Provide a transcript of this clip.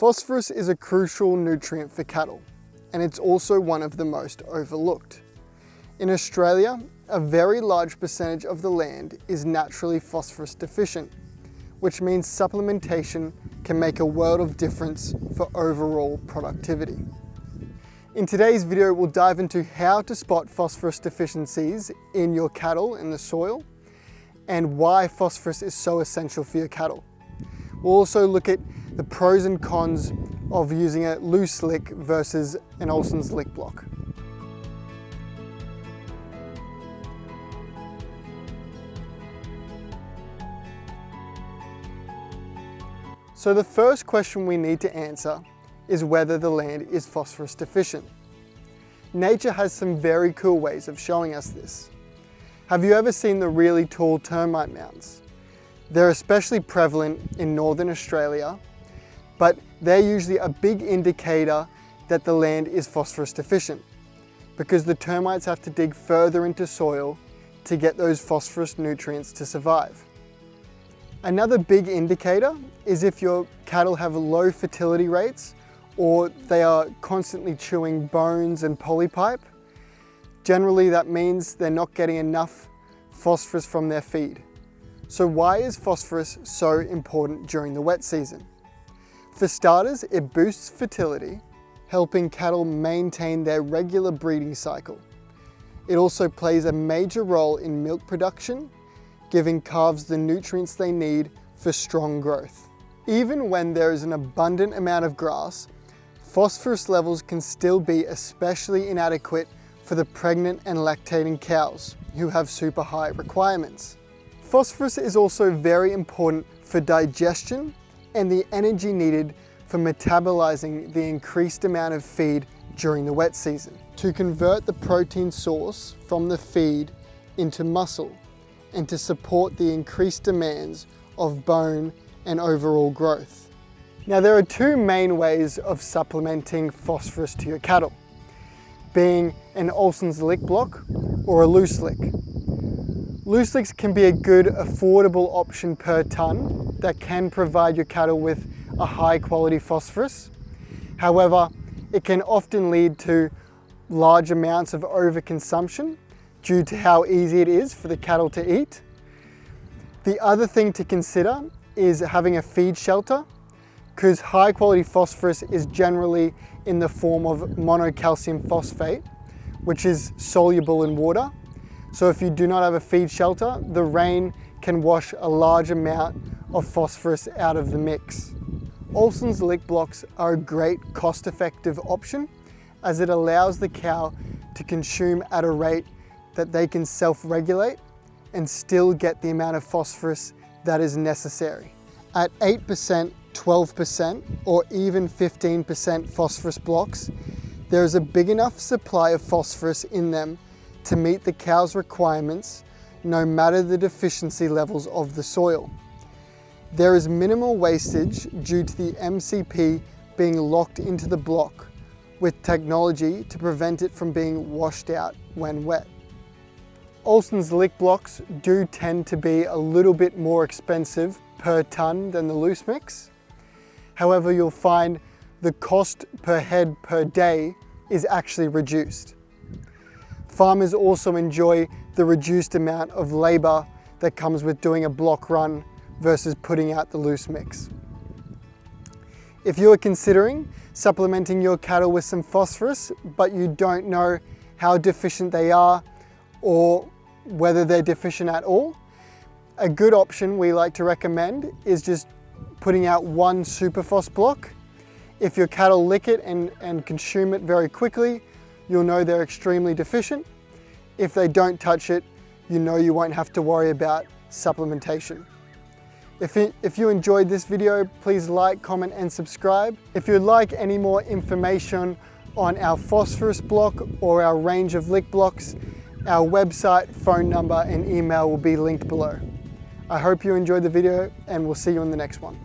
Phosphorus is a crucial nutrient for cattle, and it's also one of the most overlooked. In Australia, a very large percentage of the land is naturally phosphorus deficient, which means supplementation can make a world of difference for overall productivity. In today's video, we'll dive into how to spot phosphorus deficiencies in your cattle in the soil and why phosphorus is so essential for your cattle. We'll also look at the pros and cons of using a loose lick versus an Olsson's lick block. So the first question we need to answer is whether the land is phosphorus deficient. Nature has some very cool ways of showing us this. Have you ever seen the really tall termite mounds? They're especially prevalent in northern Australia, but they're usually a big indicator that the land is phosphorus deficient because the termites have to dig further into soil to get those phosphorus nutrients to survive. Another big indicator is if your cattle have low fertility rates or they are constantly chewing bones and polypipe. Generally, that means they're not getting enough phosphorus from their feed. So why is phosphorus so important during the wet season? For starters, it boosts fertility, helping cattle maintain their regular breeding cycle. It also plays a major role in milk production, giving calves the nutrients they need for strong growth. Even when there is an abundant amount of grass, phosphorus levels can still be especially inadequate for the pregnant and lactating cows who have super high requirements. Phosphorus is also very important for digestion and the energy needed for metabolizing the increased amount of feed during the wet season, to convert the protein source from the feed into muscle and to support the increased demands of bone and overall growth. Now, there are two main ways of supplementing phosphorus to your cattle, being an Olsson's lick block or a loose lick. Loose licks can be a good, affordable option per ton that can provide your cattle with a high quality phosphorus. However, it can often lead to large amounts of overconsumption due to how easy it is for the cattle to eat. The other thing to consider is having a feed shelter, because high quality phosphorus is generally in the form of monocalcium phosphate, which is soluble in water. So if you do not have a feed shelter, the rain can wash a large amount of phosphorus out of the mix. Olsson's lick blocks are a great cost-effective option as it allows the cow to consume at a rate that they can self-regulate and still get the amount of phosphorus that is necessary. At 8%, 12%, or even 15% phosphorus blocks, there is a big enough supply of phosphorus in them to meet the cow's requirements, no matter the deficiency levels of the soil. There is minimal wastage due to the MCP being locked into the block, with technology to prevent it from being washed out when wet. Olsson's lick blocks do tend to be a little bit more expensive per ton than the loose mix. However, you'll find the cost per head per day is actually reduced. Farmers also enjoy the reduced amount of labor that comes with doing a block run versus putting out the loose mix. If you are considering supplementing your cattle with some phosphorus, but you don't know how deficient they are or whether they're deficient at all, a good option we like to recommend is just putting out one super phos block. If your cattle lick it and consume it very quickly, you'll know they're extremely deficient. If they don't touch it, you know you won't have to worry about supplementation. If you enjoyed this video, please like, comment and subscribe. If you'd like any more information on our phosphorus block or our range of lick blocks, our website, phone number and email will be linked below. I hope you enjoyed the video and we'll see you in the next one.